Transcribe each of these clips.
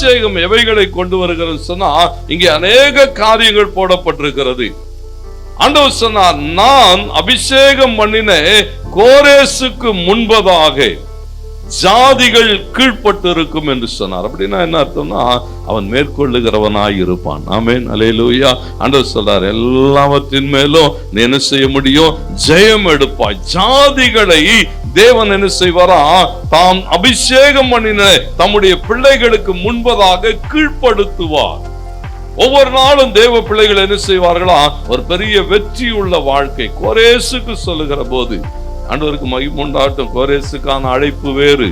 அபிஷேகம் எவைகளை கொண்டு வருகிறது சொன்னா, இங்கே அநேக காரியங்கள் போடப்பட்டிருக்கிறது. ஆண்டவர் சொன்னார், நான் அபிஷேகம் பண்ணின கோரேசுக்கு முன்பதாக ஜாதிகள் கீழ்பட்டு இருக்கும் என்று சொன்னார். அப்படின்னா என்ன அர்த்தம்னா, அவன் மேற்கொள்ளுகிறவனாய் இருப்பான். ஆமென், அல்லேலூயா. ஆண்டவர் சொல்றார், எல்லாவற்றின் மேலும் நீ என்ன செய்ய முடியும்? ஜெயம் எடுப்பாய். ஜாதிகளை தேவன் என்ன செய்வாரா? தாம் அபிஷேகம் பண்ணின தம்முடைய பிள்ளைகளுக்கு முன்பதாக கீழ்ப்படுத்துவார். ஒவ்வொரு நாளும் தேவ பிள்ளைகள் என்ன செய்வார்களா? ஒரு பெரிய வெற்றி உள்ள வாழ்க்கை. கோரேசுக்கு சொல்லுகிற போது ஆண்டவருக்கு மகிமை உண்டாகட்டும். கோரேசுக்கான அழைப்பு வேறு,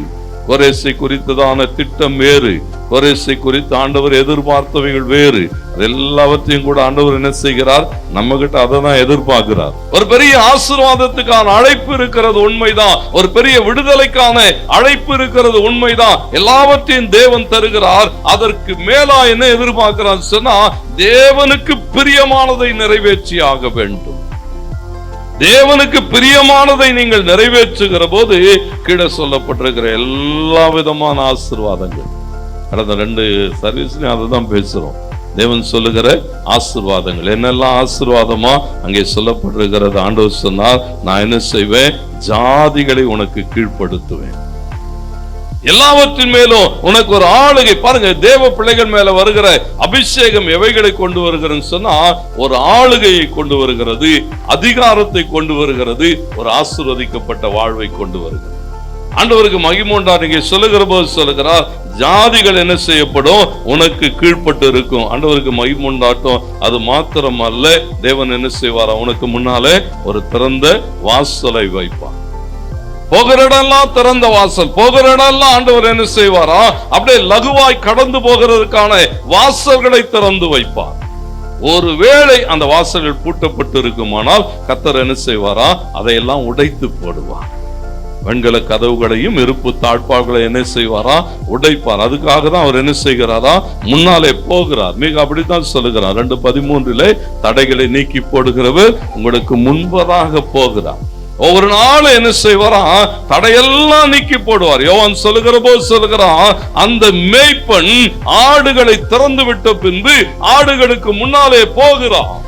கோரேசை குறித்ததான திட்டம் வேறு, கோரேசை குறித்து ஆண்டவர் எதிர்பார்த்தவைகள் வேறு. எல்லாவற்றையும் கூட ஆண்டவர் என்ன செய்கிறார்? நம்ம கிட்ட அதை தான் எதிர்பார்க்கிறார். ஒரு பெரிய ஆசீர்வாதத்துக்கான அழைப்பு இருக்கிறது, உண்மைதான். ஒரு பெரிய விடுதலைக்கான அழைப்பு இருக்கிறது, உண்மைதான். எல்லாவற்றையும் தேவன் தருகிறார். அதற்கு மேலா என்ன எதிர்பார்க்கிறார் சொன்னா, தேவனுக்கு பிரியமானதை நிறைவேற்றி ஆக வேண்டும். தேவனுக்கு பிரியமானதை நீங்கள் நிறைவேற்றுகிற போது கீழே சொல்லப்பட்டிருக்கிற எல்லா விதமான ஆசீர்வாதங்கள், கடந்த 2 சர்வீஸ்லயும் அதை தான் பேசுறோம். தேவன் சொல்லுகிற ஆசீர்வாதங்கள் என்னெல்லாம் ஆசீர்வாதமா அங்கே சொல்லப்பட்டிருக்கிறது. ஆண்டவர் சொன்னார், நான் என்ன செய்வேன்? ஜாதிகளை உனக்கு கீழ்ப்படுத்துவேன். எல்லாவற்றின் மேலும் உனக்கு ஒரு ஆளுகை. பாருங்க, தேவ பிள்ளைகள் மேல வருகிற அபிஷேகம் எவைகளை கொண்டு வருகிறது சொன்னா, ஒரு ஆளுகையை கொண்டு வருகிறது, அதிகாரத்தை கொண்டு வருகிறது, ஒரு ஆசீர்வதிக்கப்பட்ட வாழ்வை கொண்டு வருகிறது. ஆண்டவருக்கு மகிமை உண்டாக நீங்க சொல்லுகிற போது சொல்லுகிறார், ஜாதிகள் என்ன செய்யப்படும்? உனக்கு கீழ்பட்டு இருக்கும். ஆண்டவருக்கு மகிமை உண்டாட்டும். அது மாத்திரம் அல்ல, தேவன் என்ன செய்வாரா? உனக்கு முன்னாலே ஒரு திறந்த வாசலை வைப்பார். போகிற இடம்லாம் திறந்த வாசல். போகிற இடம்லாம் ஆண்டவர் என்ன செய்வாரா? அப்படியே லகுவாய் கடந்து போகிறதுக்கான வாசல்களை திறந்து வைப்பார். ஒருவேளை அந்த வாசல்கள் பூட்டப்பட்டு இருக்குமானால் கர்த்தர் என்ன செய்வாரா? அதையெல்லாம் உடைத்து போடுவார். வெண்கல கதவுகளையும் இருப்பு தாழ்பாள்களை என்ன செய்வாரா? உடைப்பார். அதுக்காக தான் அவர் என்ன செய்கிறாரா? முன்னாலே போகிறார். மிக அப்படித்தான் சொல்லுகிறார். 2:13 தடைகளை நீக்கி போடுகிறவர் உங்களுக்கு முன்பதாக போகிறார். ஒவ்வொரு நாளும் என்ன செய்வாரா? தடையெல்லாம் நீக்கி போடுவார். யோவான் சொல்லுகிற போது சொல்லுகிறான், அந்த மேய்ப்பன் ஆடுகளை திறந்து விட்ட பின்பு ஆடுகளுக்கு முன்னாலே போகிறான்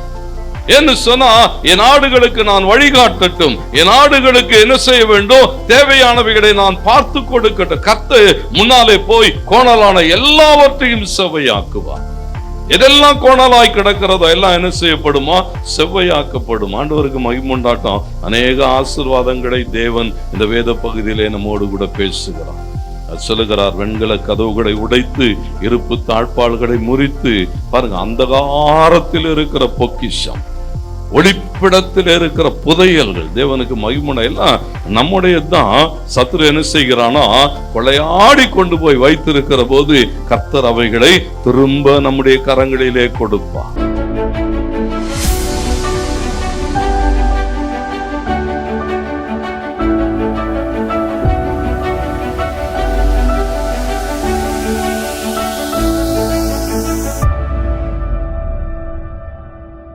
என்று சொன்னா, என் ஆடுகளுக்கு நான் வழிகாட்டட்டும், என் ஆடுகளுக்கு என்ன செய்ய வேண்டும்? தேவையானவைகளை நான் பார்த்து கொடுக்கட்டும். கர்த்தர் முன்னாலே போய் கோணலான எல்லாவற்றையும் செவ்வையாக்குவார். எதெல்லாம் கோணலாய் கிடக்கிறதோ எல்லாம் என்ன செய்யப்படுமா? செவ்வையாக்கப்படும். ஆண்டவருக்கு மகிமை உண்டாட்டம். அநேக ஆசீர்வாதங்களை தேவன் இந்த வேத பகுதியிலே நம்மோடு கூட பேசுகிறார். சொல்லுகிறார், வெண்கல கதவுகளை உடைத்து இருப்பு தாழ்பாள்களை முறித்து, பாருங்க, அந்தகாரத்தில் இருக்கிற பொக்கிஷம், ஒளிப்பிடத்தில் இருக்கிற புதையல்கள், தேவனுக்கு மகிமை எல்லாம் நம்முடைய தான். சத்துரு என்ன செய்கிறானா? கொள்ளையாடி கொண்டு போய் வைத்திருக்கிற போது கர்த்தர் அவைகளை திரும்ப நம்முடைய கரங்களிலே கொடுப்பார்.